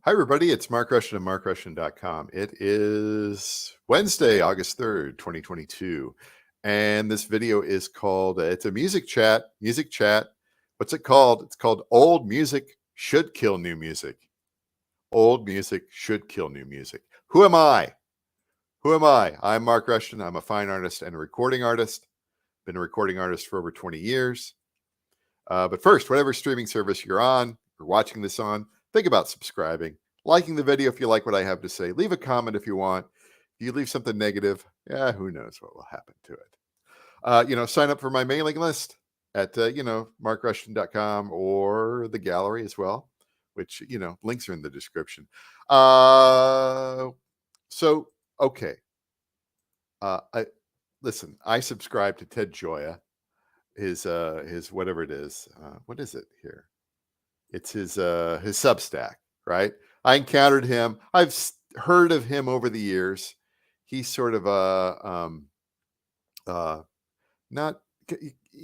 Hi, everybody. It's Mark Rushton of markrushton.com. It is Wednesday, August 3rd, 2022. And this video is called, it's a music chat. What's it called? It's called Old Music Should Kill New Music. Old music should kill new music. Who am I? I'm Mark Rushton. I'm a fine artist and a recording artist. Been a recording artist for over 20 years. But first, whatever streaming service you're on, or watching this on, think about subscribing, liking the video if you like what I have to say. Leave a comment if you want. If you leave something negative, who knows what will happen to it. Sign up for my mailing list at, markrushton.com or the gallery as well, which, links are in the description. Okay. I subscribe to Ted Gioia, his whatever it is. What is it here? It's his Substack, right? I encountered him. I've heard of him over the years. He's sort of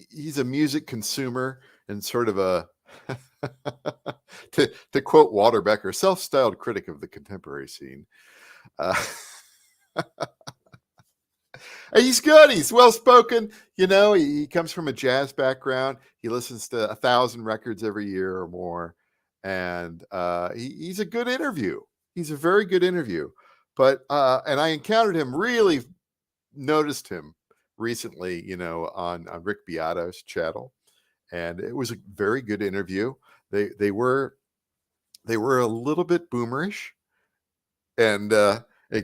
he's a music consumer and sort of a, to quote Walter Becker, self-styled critic of the contemporary scene. He's good. He's well-spoken. He comes from a jazz background. He listens to 1,000 records every year or more. And he's a good interview. He's a very good interview. But, and I encountered him, really noticed him recently, on Rick Beato's channel. And it was a very good interview. They were a little bit boomerish and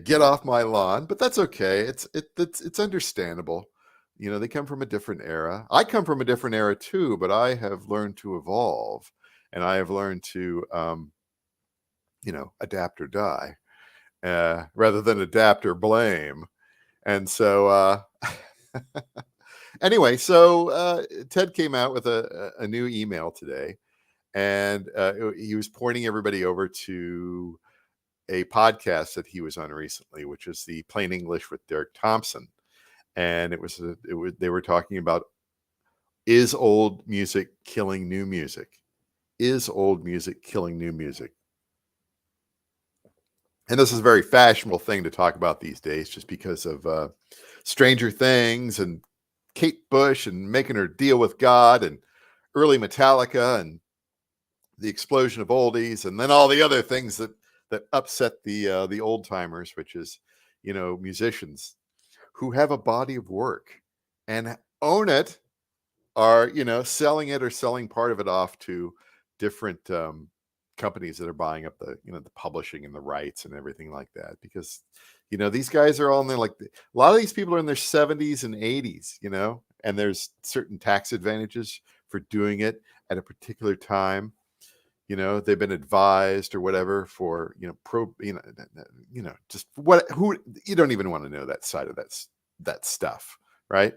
get off my lawn, but that's okay. It's understandable. They come from a different era. I come from a different era too, but I have learned to evolve, and I have learned to, adapt or die, rather than adapt or blame. And so, anyway, Ted came out with a new email today, and he was pointing everybody over to a podcast that he was on recently, which is the Plain English with Derek Thompson. And they were talking about, is old music killing new music? Is old music killing new music? And this is a very fashionable thing to talk about these days, just because of Stranger Things and Kate Bush and making her deal with God and early Metallica and the explosion of oldies, and then all the other things that upset the old timers, which is, musicians who have a body of work and own it, are, selling it or selling part of it off to different companies that are buying up the, the publishing and the rights and everything like that. Because, these guys are all in there, a lot of these people are in their 70s and 80s, and there's certain tax advantages for doing it at a particular time. They've been advised or whatever for, just who you don't even want to know that side of that stuff. Right.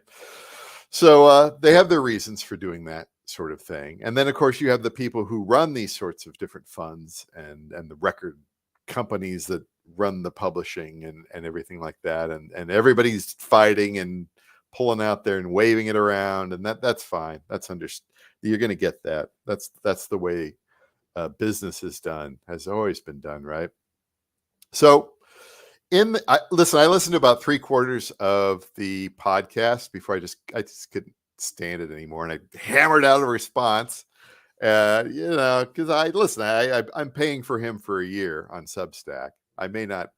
So they have their reasons for doing that sort of thing. And then, of course, you have the people who run these sorts of different funds and the record companies that run the publishing and everything like that. And everybody's fighting and pulling out there and waving it around. And that's fine. That's you're going to get that. That's the way business is done, has always been done, right? So I listened to about 3/4 of the podcast before I just couldn't stand it anymore, and I hammered out a response. Because I'm paying for him for a year on Substack. Why not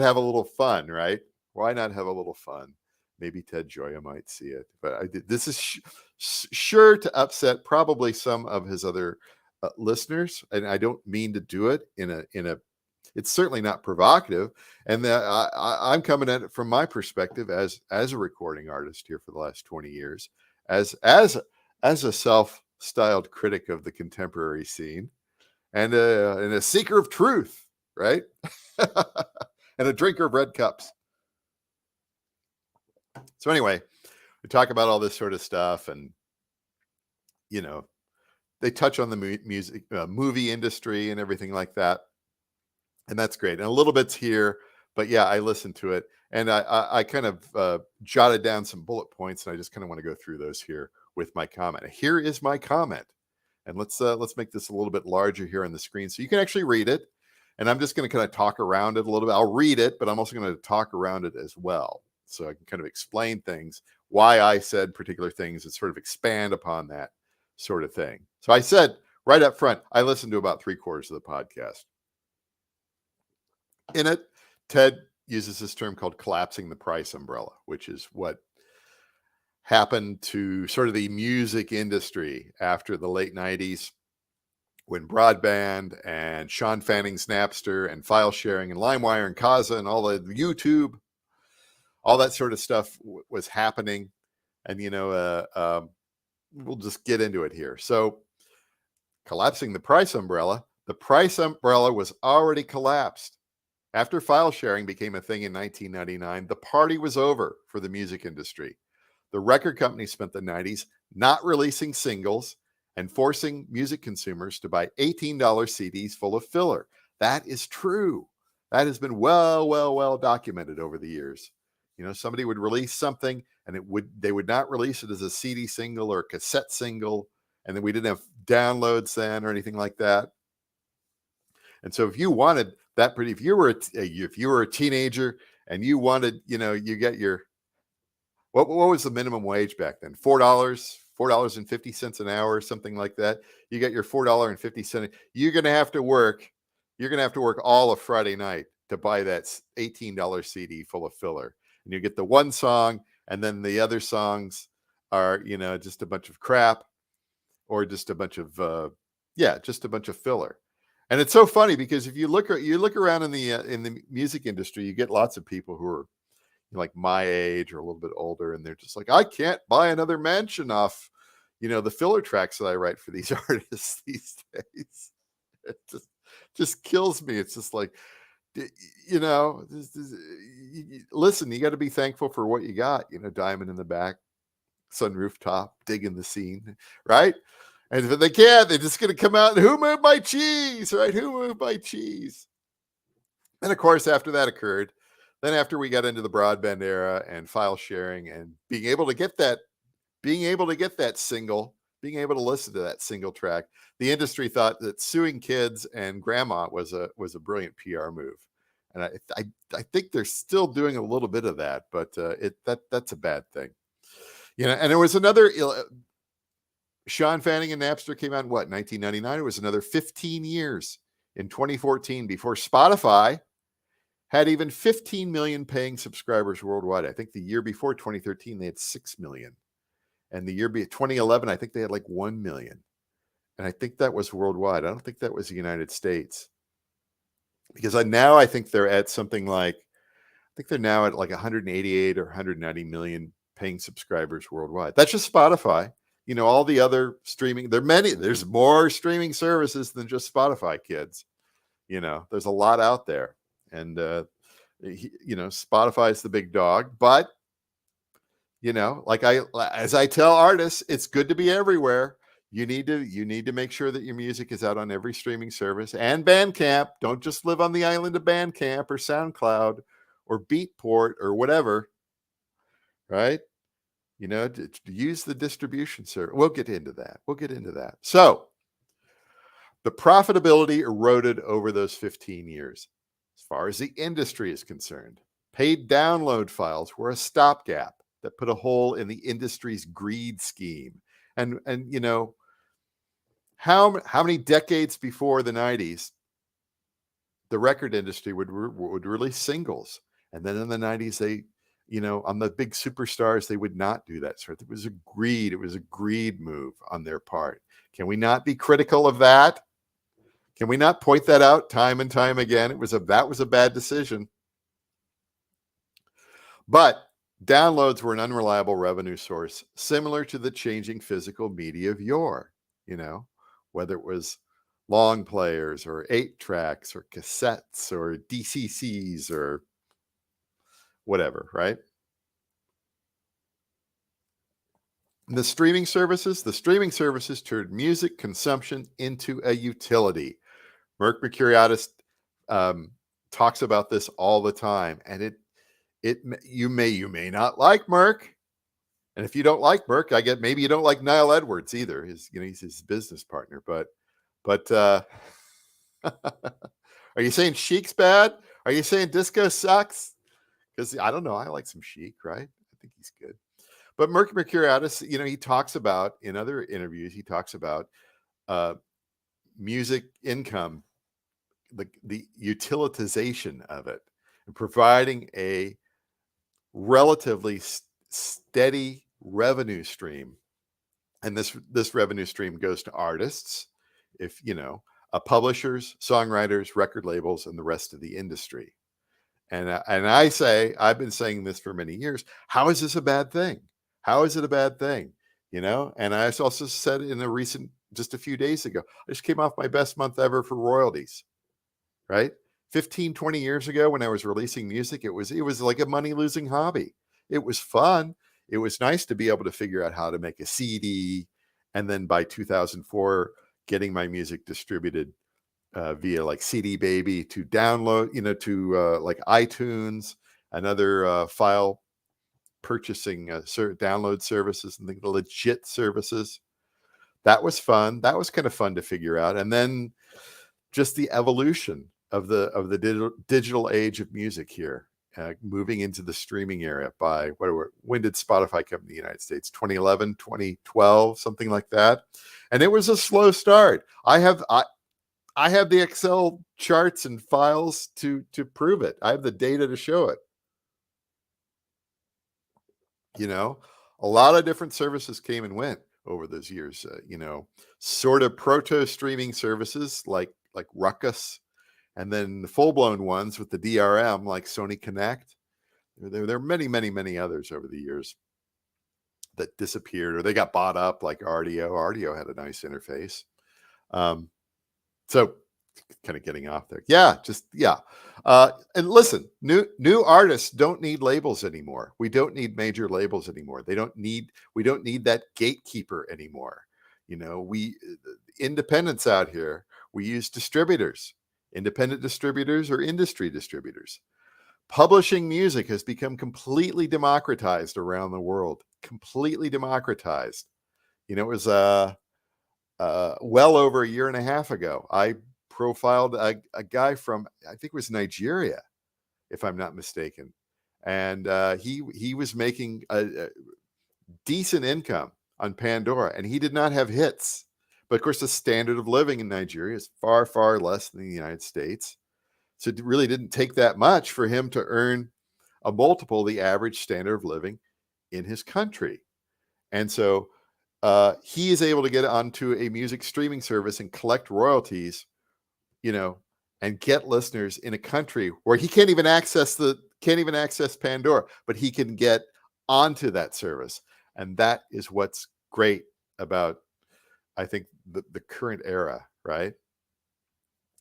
have a little fun, right? Why not have a little fun? Maybe Ted Gioia might see it, but this is sure to upset probably some of his other listeners, and I don't mean to do it in a. It's certainly not provocative, and I'm coming at it from my perspective as a recording artist here for the last 20 years, as a self-styled critic of the contemporary scene, and a seeker of truth, right? And a drinker of red cups. So anyway, we talk about all this sort of stuff, and they touch on the music movie industry and everything like that, and that's great. And a little bit's here, but yeah, I listened to it, and I kind of jotted down some bullet points, and I just kind of want to go through those here with my comment. Here is my comment. And let's make this a little bit larger here on the screen so you can actually read it. And I'm just going to kind of talk around it a little bit. I'll read it, but I'm also going to talk around it as well. So I can kind of explain things, why I said particular things, and sort of expand upon that sort of thing. So I said right up front, I listened to about 3/4 of the podcast. In it, Ted uses this term called collapsing the price umbrella, which is what happened to sort of the music industry after the late 90s, when broadband and Sean Fanning's Napster and file sharing and LimeWire and Kazaa and all the YouTube, all that sort of stuff was happening. And, we'll just get into it here. So collapsing the price umbrella was already collapsed. After file sharing became a thing in 1999, the party was over for the music industry. The record companies spent the 90s not releasing singles and forcing music consumers to buy $18 CDs full of filler. That is true. That has been well documented over the years. Somebody would release something and they would not release it as a CD single or a cassette single. And then we didn't have downloads then or anything like that. And so if you wanted that if you were a teenager and you wanted, you get your, what was the minimum wage back then? $4.50 an hour, something like that. You get your $4.50. You're going to have to work all of Friday night to buy that $18 CD full of filler. And you get the one song, and then the other songs are, just a bunch of crap, or just a bunch of filler. And it's so funny because if you look around in the music industry, you get lots of people who are like my age or a little bit older, and they're just like, I can't buy another mention off, the filler tracks that I write for these artists these days. It just kills me. It's just like, listen, you got to be thankful for what you got, diamond in the back, sunroof top, digging the scene, right? And if they can't, they're just going to come out and who moved my cheese, right? Who moved my cheese? And of course, after that occurred, then after we got into the broadband era and file sharing and being able to get that single, being able to listen to that single track, the industry thought that suing kids and grandma was a brilliant PR move. And I think they're still doing a little bit of that, but that's a bad thing. And there was another, Sean Fanning and Napster came out in 1999. It was another 15 years in 2014 before Spotify had even 15 million paying subscribers worldwide. I think the year before 2013, they had 6 million. And the year 2011, I think they had like 1 million. And I think that was worldwide. I don't think that was the United States. Because now I think they're at something like, they're now at like 188 or 190 million paying subscribers worldwide. That's just Spotify. All the other streaming, there's more streaming services than just Spotify, kids. There's a lot out there. And, Spotify is the big dog, but, as I tell artists, it's good to be everywhere. You need to make sure that your music is out on every streaming service and Bandcamp. Don't just live on the island of Bandcamp or SoundCloud or Beatport or whatever, right? To use the distribution service. We'll get into that. So the profitability eroded over those 15 years. As far as the industry is concerned, paid download files were a stopgap that put a hole in the industry's greed scheme. And how many decades before the 90s, the record industry would release singles. And then in the 90s, they, on the big superstars, they would not do that. It was a greed move on their part. Can we not be critical of that? Can we not point that out time and time again? That was a bad decision. But downloads were an unreliable revenue source, similar to the changing physical media of yore, whether it was long players or 8-tracks or cassettes or DCCs or whatever, right? The streaming services turned music consumption into a utility. Merck Mercuriadis talks about this all the time, and you may not like Merck, And if you don't like Merck, I get maybe you don't like Niall Edwards either. He's his business partner. But are you saying Chic's bad? Are you saying disco sucks? Because I don't know. I like some Chic, right? I think he's good. But Mercuriadis, he talks about in other interviews, he talks about uh, music income, the utilization of it, and providing a relatively steady revenue stream. And this revenue stream goes to artists, if publishers, songwriters, record labels, and the rest of the industry. And I say, I've been saying this for many years. How is this a bad thing? How is it a bad thing? And I also said in a recent, just a few days ago, I just came off my best month ever for royalties, right? 15, 20 years ago when I was releasing music, it was like a money losing hobby. It was fun. It was nice to be able to figure out how to make a CD. And then by 2004, getting my music distributed via like CD Baby to download, to like iTunes and other file purchasing download services and the legit services. That was fun. That was kind of fun to figure out. And then just the evolution of the digital age of music here, moving into the streaming era by when did Spotify come to the United States? 2011, 2012, something like that. And it was a slow start. I have the Excel charts and files to prove it. I have the data to show it. A lot of different services came and went over those years. Sort of proto streaming services like Ruckus, and then the full blown ones with the DRM like Sony Connect. There are many, many, many others over the years that disappeared or they got bought up, like Rdio. Rdio had a nice interface. So kind of getting off there. And listen, new artists don't need labels anymore. We don't need major labels anymore. We don't need that gatekeeper anymore. We independents out here, we use distributors, independent distributors or industry distributors. Publishing music has become completely democratized around the world. Completely democratized. It was well over a year and a half ago, I profiled a guy from, I think it was Nigeria, if I'm not mistaken. And he was making a decent income on Pandora, and he did not have hits. But of course, the standard of living in Nigeria is far, far less than the United States. So it really didn't take that much for him to earn a multiple of the average standard of living in his country. And so he is able to get onto a music streaming service and collect royalties, and get listeners in a country where he can't even access Pandora, but he can get onto that service. And that is what's great about, I think, the current era, right?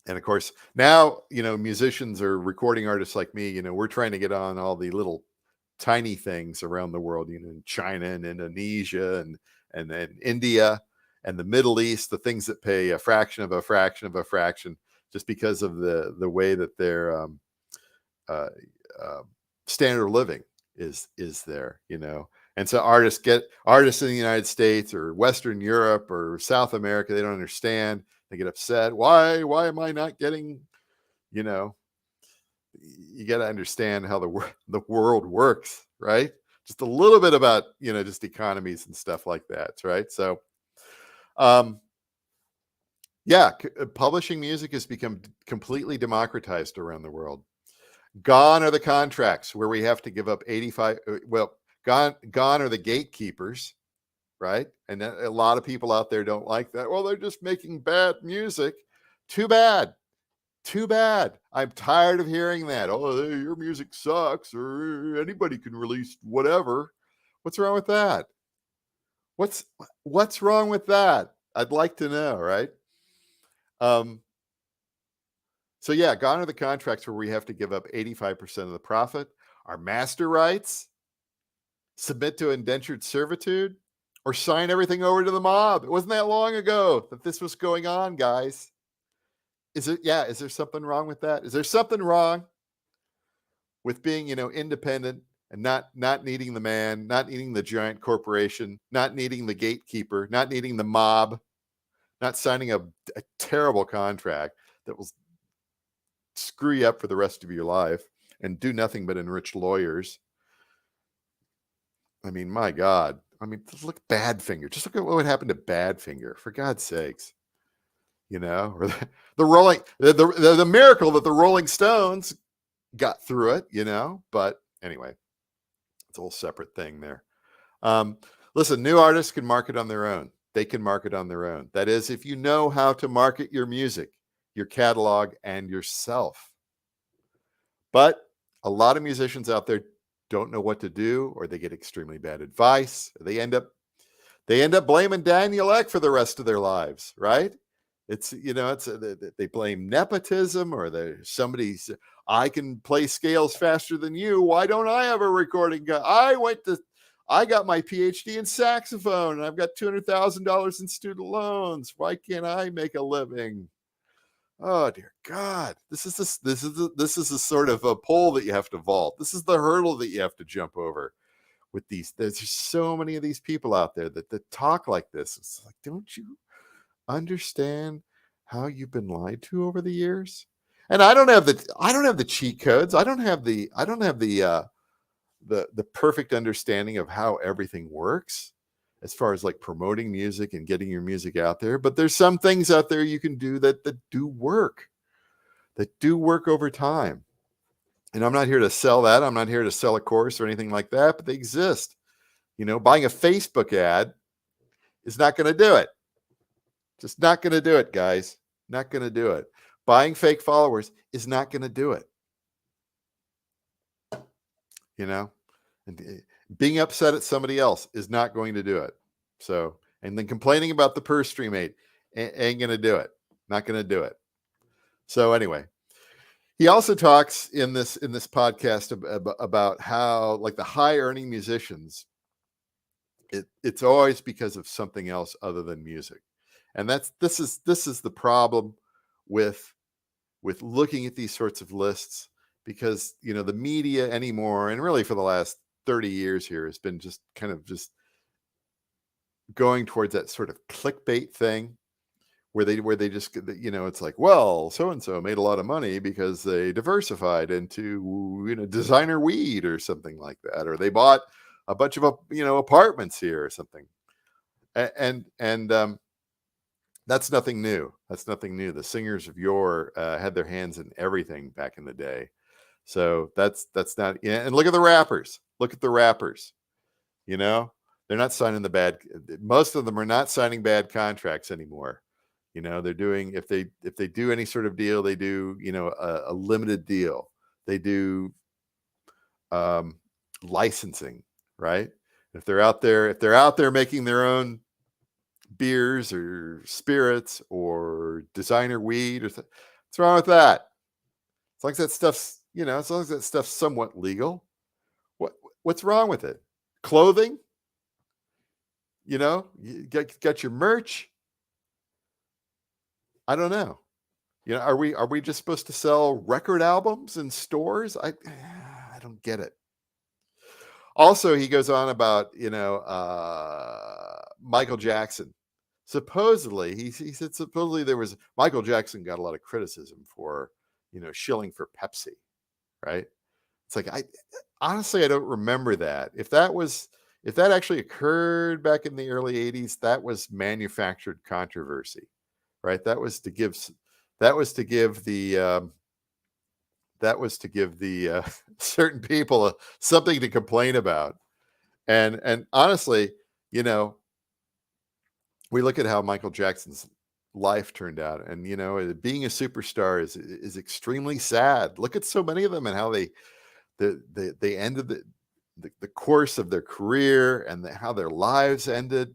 And of course, now, musicians or recording artists like me, we're trying to get on all the little tiny things around the world, in China and Indonesia and then India and the Middle East, the things that pay a fraction of a fraction of a fraction, just because of the way that their standard of living is there, And so artists in the United States or Western Europe or South America, they don't understand. They get upset. Why am I not getting, you got to understand how the world works, right? Just a little bit about, just economies and stuff like that, right? So, publishing music has become completely democratized around the world. Gone are the contracts where we have to give up 85. Well, gone are the gatekeepers, right? And a lot of people out there don't like that. Well, they're just making bad music. Too bad. I'm tired of hearing that. Oh, your music sucks, or anybody can release whatever. What's wrong with that? What's wrong with that? I'd like to know, right? So gone are the contracts where we have to give up 85% of the profit. Our master rights, submit to indentured servitude, or sign everything over to the mob. It wasn't that long ago that this was going on, guys. Is there something wrong with that? Is there something wrong with being, independent and not needing the man, not needing the giant corporation, not needing the gatekeeper, not needing the mob, not signing a terrible contract that will screw you up for the rest of your life and do nothing but enrich lawyers. I mean, my God. I mean, look at Badfinger. Just look at what happened to Badfinger, for God's sakes. You know, or the miracle that the Rolling Stones got through it, you know. But anyway, it's a whole separate thing there. Listen, new artists can market on their own. They can market on their own. That is, if you know how to market your music, your catalog, and yourself. But a lot of musicians out there don't know what to do, or they get extremely bad advice. They end up blaming Daniel Ek for the rest of their lives, right? It's, you know, they blame nepotism, or somebody's, I can play scales faster than you. Why don't I have a recording guy? I got my PhD in saxophone and I've got $200,000 in student loans. Why can't I make a living? Oh dear God! This is a sort of a pole that you have to vault. This is the hurdle that you have to jump over. With these, there's just so many of these people out there that talk like this. It's like, don't you understand how you've been lied to over the years? And I don't have the cheat codes. I don't have the perfect understanding of how everything works, as far as like promoting music and getting your music out there. But there's some things out there you can do that do work over time. And I'm not here to sell that. I'm not here to sell a course or anything like that, but they exist. You know, buying a Facebook ad is not going to do it. Just not going to do it, guys. Not going to do it. Buying fake followers is not going to do it. You know, and being upset at somebody else is not going to do it. So, and then complaining about the per stream ain't going to do it. Not going to do it. So anyway, he also talks in this podcast about how, like, the high earning musicians, it's always because of something else other than music. And this is the problem with looking at these sorts of lists, because, you know, the media anymore, and really for the last 30 years here, has been just kind of just going towards that sort of clickbait thing where they just, you know, it's like, well, so-and-so made a lot of money because they diversified into, you know, designer weed or something like that, or they bought a bunch of, you know, apartments here or something. And that's nothing new. That's nothing new. The singers of yore had their hands in everything back in the day. So that's not, yeah. And look at the rappers. Look at the rappers. You know, they're not signing most of them are not signing bad contracts anymore. You know, they're doing, if they do any sort of deal, they do, you know, a limited deal. They do licensing, right? If they're out there making their own beers or spirits or designer weed, what's wrong with that? As long as that stuff's, you know, as long as that stuff's somewhat legal, what's wrong with it? Clothing, you know, you got your merch. I don't know. You know, are we just supposed to sell record albums in stores? I don't get it. Also, he goes on about, you know, Michael Jackson. Supposedly, he said there was, Michael Jackson got a lot of criticism for, you know, shilling for Pepsi, right? It's like, honestly, I don't remember that. If that actually occurred back in the early 80s, that was manufactured controversy, right? That was to give the certain people something to complain about. And honestly, you know, we look at how Michael Jackson's life turned out, and, you know, being a superstar is extremely sad. Look at so many of them and how they ended the course of their career, and how their lives ended.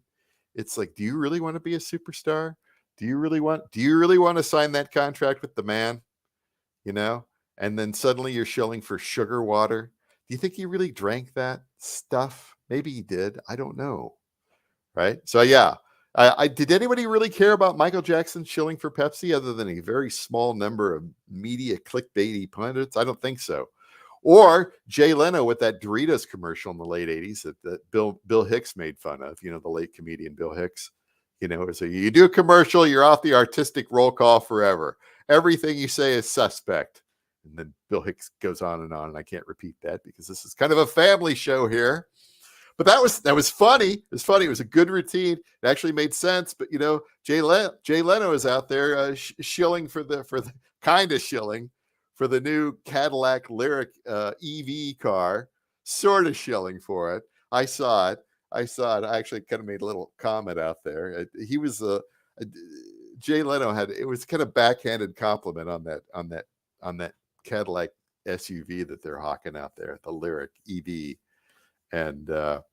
It's like, do you really want to be a superstar? Do you really want to sign that contract with the man? You know, and then suddenly you're shilling for sugar water. Do you think he really drank that stuff? Maybe he did. I don't know. Right. So yeah, did anybody really care about Michael Jackson shilling for Pepsi other than a very small number of media clickbaity pundits? I don't think so. Or Jay Leno with that Doritos commercial in the late 80s that Bill Hicks made fun of, the late comedian Bill Hicks. So you do a commercial, you're off the artistic roll call forever. Everything you say is suspect. And then Bill Hicks goes on, and I can't repeat that because this is kind of a family show here. But that was funny. It was funny. It was a good routine. It actually made sense. But Jay Leno is out there shilling for the shilling for the new Cadillac Lyric EV car, sort of shilling for it. I saw it. I actually kind of made a little comment out there. He was Jay Leno it was kind of backhanded compliment on that Cadillac SUV that they're hawking out there, the Lyric EV. And but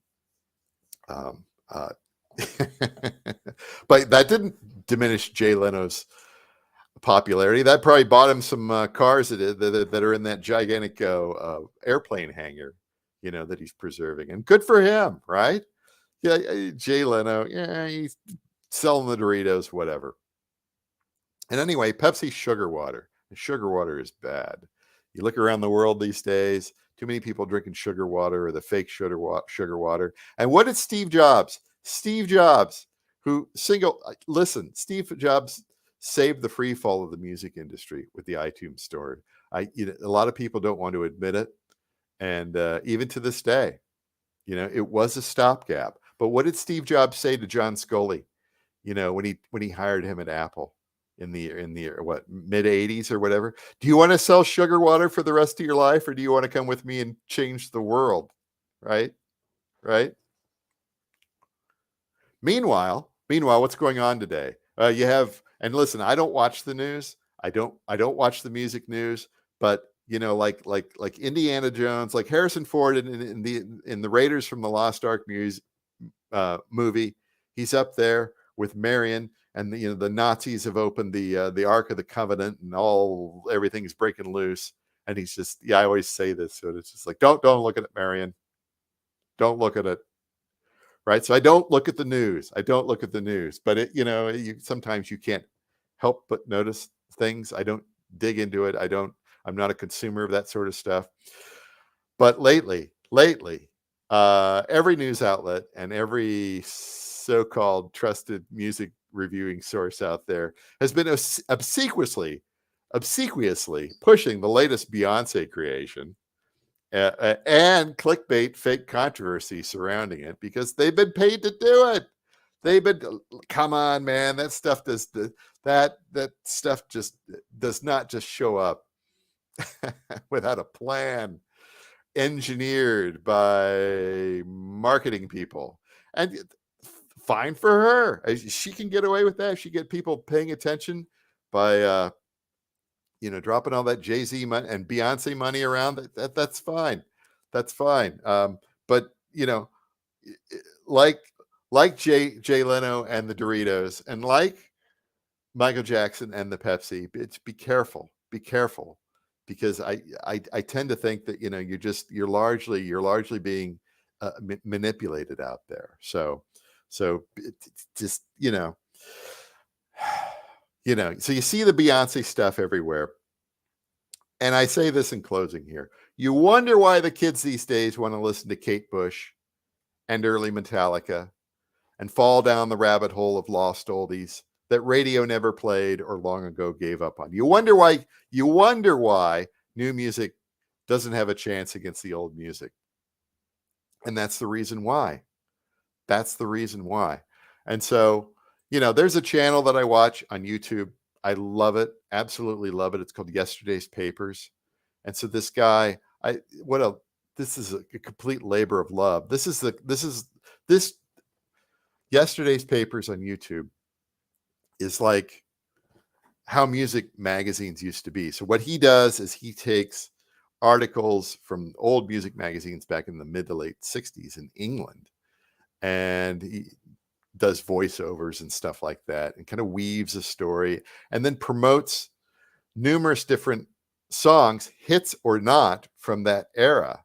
that didn't diminish Jay Leno's popularity. That probably bought him some cars that are in that gigantic airplane hangar, that he's preserving. And good for him, right? Yeah, Jay Leno, he's selling the Doritos, whatever. And anyway, Pepsi sugar water. Sugar water is bad. You look around the world these days, too many people drinking sugar water or the fake sugar water. And what did Steve Jobs, Steve Jobs saved the free fall of the music industry with the iTunes Store. A lot of people don't want to admit it. And even to this day, it was a stopgap. But what did Steve Jobs say to John Scully, when he hired him at Apple? In the mid 80s or whatever? Do you want to sell sugar water for the rest of your life, or do you want to come with me and change the world? Right. Meanwhile, what's going on today? And listen, I don't watch the news. I don't watch the music news, but like Indiana Jones, like Harrison Ford in the Raiders from the Lost Ark movie, he's up there with Marion. And the Nazis have opened the Ark of the Covenant, and everything's breaking loose. And he's just, I always say this, so it's just like, don't look at it, Marion. Don't look at it, right? So I don't look at the news. But sometimes you can't help but notice things. I don't dig into it. I'm not a consumer of that sort of stuff. But lately, every news outlet and every so-called trusted music reviewing source out there has been obsequiously pushing the latest Beyonce creation and clickbait fake controversy surrounding it because they've been paid to do it. Come on, man, that stuff just does not just show up without a plan engineered by marketing people. And fine for her. She can get away with that. She get people paying attention by, dropping all that Jay-Z and Beyonce money around. That's fine. That's fine. But like Jay Leno and the Doritos, and like Michael Jackson and the Pepsi, be careful, because I tend to think that you're largely being manipulated out there. So just, so you see the Beyonce stuff everywhere. And I say this in closing here. You wonder why the kids these days want to listen to Kate Bush and early Metallica and fall down the rabbit hole of lost oldies that radio never played or long ago gave up on. You wonder why new music doesn't have a chance against the old music. And that's the reason why. And so, there's a channel that I watch on YouTube. I love it. Absolutely love it. It's called Yesterday's Papers. And so this guy, this is a complete labor of love. This Yesterday's Papers on YouTube is like how music magazines used to be. So what he does is he takes articles from old music magazines back in the mid to late 60s in England, and he does voiceovers and stuff like that and kind of weaves a story and then promotes numerous different songs, hits or not, from that era.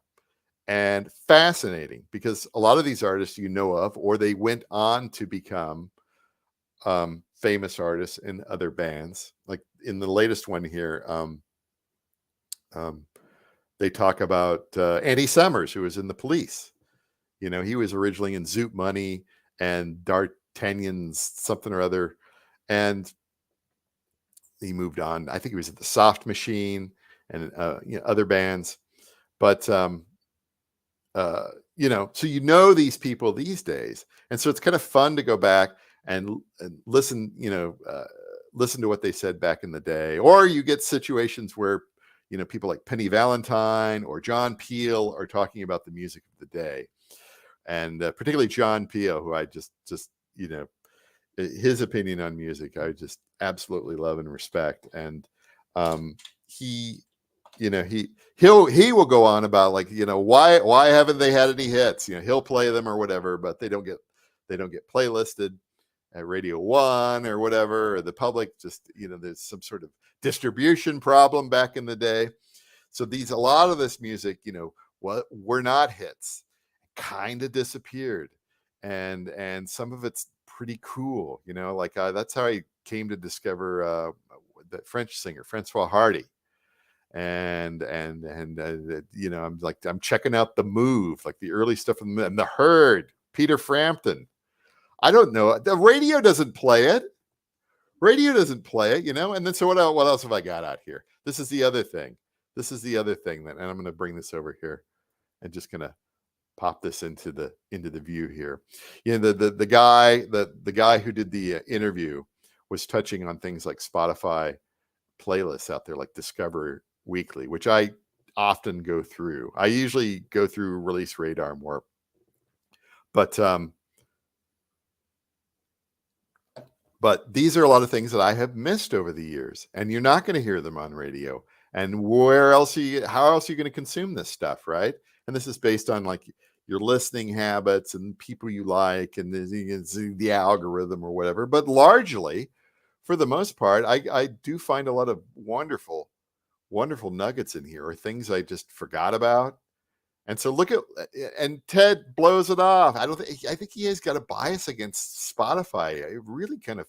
And fascinating, because a lot of these artists of, or they went on to become famous artists in other bands. Like in the latest one here, they talk about Andy Summers, who was in the Police. He was originally in Zoot Money and D'Artagnan's something or other, and he moved on. I think he was at the Soft Machine and other bands. But so these people these days, and so it's kind of fun to go back and listen. Listen to what they said back in the day, or you get situations where people like Penny Valentine or John Peel are talking about the music of the day, and particularly John Peel, who I just his opinion on music I just absolutely love and respect. And he will go on about why haven't they had any hits? He'll play them or whatever, but they don't get playlisted at Radio 1 or whatever, or the public just there's some sort of distribution problem back in the day. So a lot of this music were not hits, kind of disappeared, and some of it's pretty cool. That's how I came to discover the French singer Francois Hardy. And I'm checking out the Move, like the early stuff and the Herd, Peter Frampton. I don't know, the radio doesn't play it. And then so what else have I got out here? This is the other thing that, and I'm going to bring this over here and just going to pop this into the view here. The guy who did the interview was touching on things like Spotify playlists out there, like Discover Weekly, which I often go through. I usually go through Release Radar more, but these are a lot of things that I have missed over the years, and you're not going to hear them on radio. And how else are you going to consume this stuff, right? And this is based on your listening habits and people you like and the algorithm or whatever. But largely, for the most part, I do find a lot of wonderful nuggets in here, or things I just forgot about. And so and Ted blows it off. I think he has got a bias against Spotify. I really kind of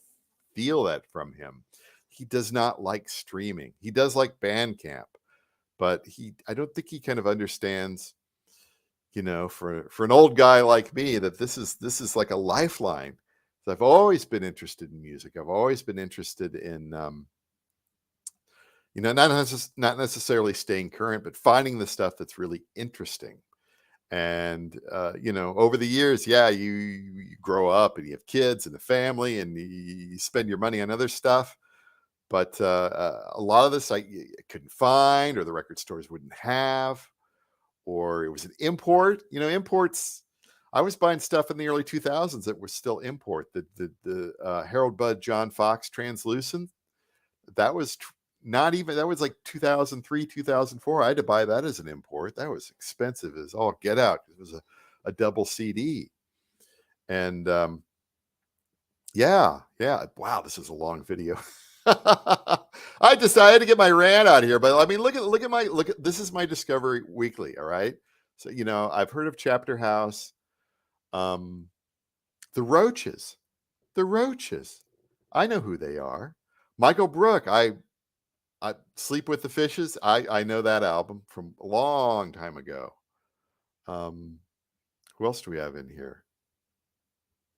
feel that from him. He does not like streaming. He does like Bandcamp, but I don't think he kind of understands, for an old guy like me, that this is like a lifeline. So I've always been interested in music. I've always been interested in, not necessarily staying current, but finding the stuff that's really interesting. And, over the years, you grow up and you have kids and a family and you spend your money on other stuff. But a lot of this I couldn't find, or the record stores wouldn't have, or it was an import. Imports. I was buying stuff in the early 2000s that was still import. The Harold Budd John Fox Translucent, that was that was like 2003, 2004. I had to buy that as an import. That was expensive as all get out. It was a double CD. And wow, this is a long video. I decided to get my rant out here, but I mean, look at this is my Discovery Weekly. All right. So, I've heard of Chapter House. The Roaches. I know who they are. Michael Brook. I Sleep with the Fishes. I know that album from a long time ago. Who else do we have in here?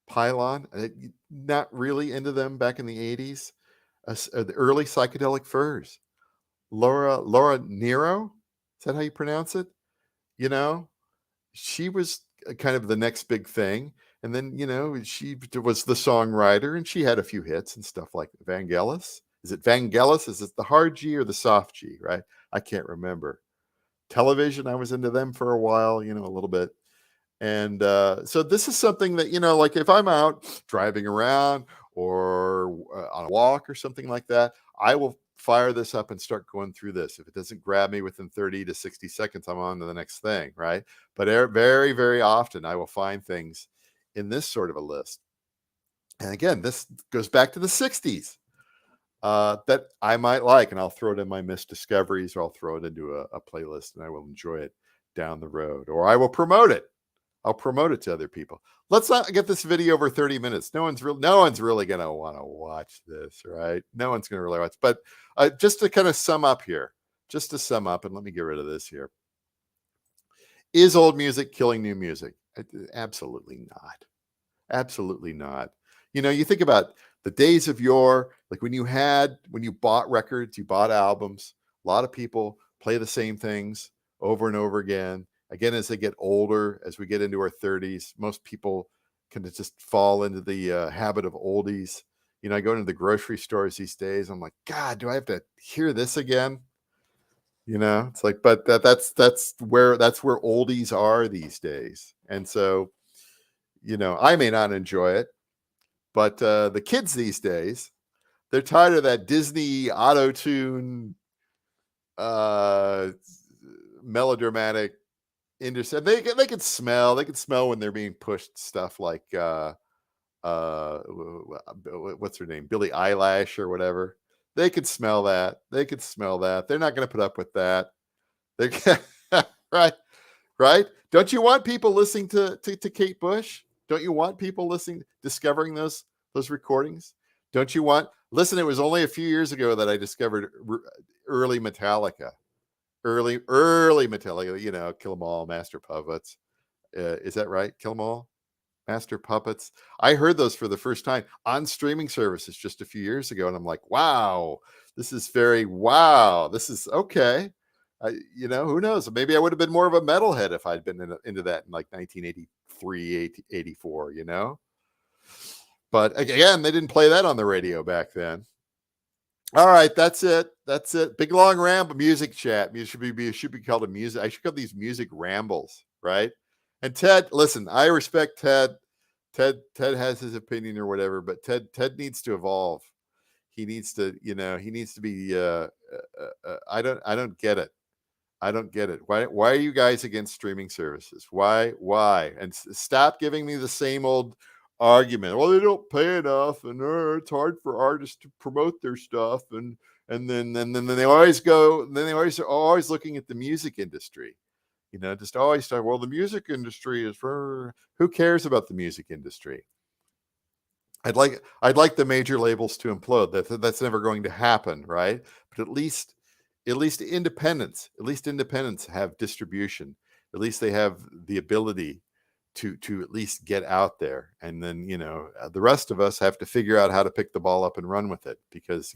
Pylon. Not really into them back in the 80s. The early Psychedelic Furs. Laura Nero. Is that how you pronounce it? She was kind of the next big thing. And then, she was the songwriter, and she had a few hits and stuff like Vangelis. Is it Vangelis? Is it the hard G or the soft G, right? I can't remember. Television, I was into them for a while, a little bit. And so this is something that, like if I'm out driving around or on a walk or something like that, I will fire this up and start going through this. If it doesn't grab me within 30 to 60 seconds, I'm on to the next thing, right? But very, very often I will find things in this sort of a list. And again, this goes back to the 60s. That I might like, and I'll throw it in my missed discoveries, or I'll throw it into a playlist, and I will enjoy it down the road, or I will promote it. I'll promote it to other people. Let's not get this video over 30 minutes. No one's really going to want to watch this, right? No one's going to really watch. But just to kind of sum up here, and let me get rid of this here. Is old music killing new music? Absolutely not. Absolutely not. You think about the days of yore, like when you bought records, you bought albums. A lot of people play the same things over and over again. Again, as they get older, as we get into our 30s, most people kind of just fall into the habit of oldies. I go into the grocery stores these days. I'm like, God, do I have to hear this again? It's like, but that's where oldies are these days. And so, I may not enjoy it, but the kids these days, they're tired of that Disney auto-tune, melodramatic industry. They can smell when they're being pushed stuff like what's her name, Billie Eilish or whatever. They could smell that. They're not going to put up with that. They right. Don't you want people listening to Kate Bush? Don't you want people discovering those recordings? Don't you want? Listen, it was only a few years ago that I discovered early Metallica. Early Metallica. Kill 'Em All, Master Puppets. Is that right? Kill 'Em All, Master Puppets. I heard those for the first time on streaming services just a few years ago, and I'm like, wow, this is okay. Who knows? Maybe I would have been more of a metalhead if I'd been into that in like 1983, 84, But again, they didn't play that on the radio back then. All right, that's it. Big long ramble, music chat. It should be called a music. I should call these music rambles, right? And Ted, listen, I respect Ted. Ted has his opinion or whatever, but Ted needs to evolve. He needs to, he needs to be. I don't get it. I don't get it. Why are you guys against streaming services? Why? And stop giving me the same old argument. Well, they don't pay enough, and it's hard for artists to promote their stuff, and then they always go. Then they are always looking at the music industry. Just always talk. Well, the music industry is for who cares about the music industry? I'd like the major labels to implode. That's never going to happen, right? But at least independents have distribution. At least they have the ability to at least get out there. And then, the rest of us have to figure out how to pick the ball up and run with it. Because,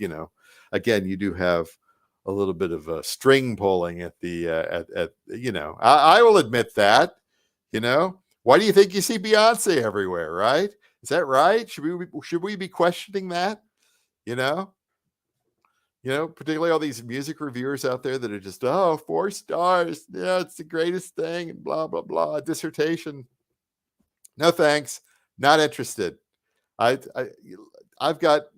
again, you do have a little bit of a string pulling at the, I will admit that, why do you think you see Beyonce everywhere, right? Is that right? Should we be questioning that? Particularly all these music reviewers out there that are just, 4 stars. Yeah, it's the greatest thing, and blah, blah, blah. Dissertation. No, thanks. Not interested. I've got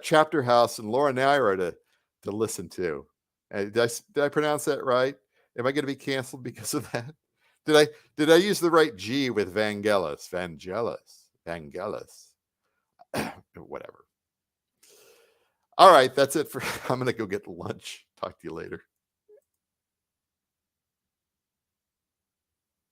Chapter House and Laura Naira to listen to. Did I pronounce that right? Am I going to be canceled because of that? Did I use the right G with Vangelis? Whatever. All right, that's it for. I'm going to go get lunch. Talk to you later.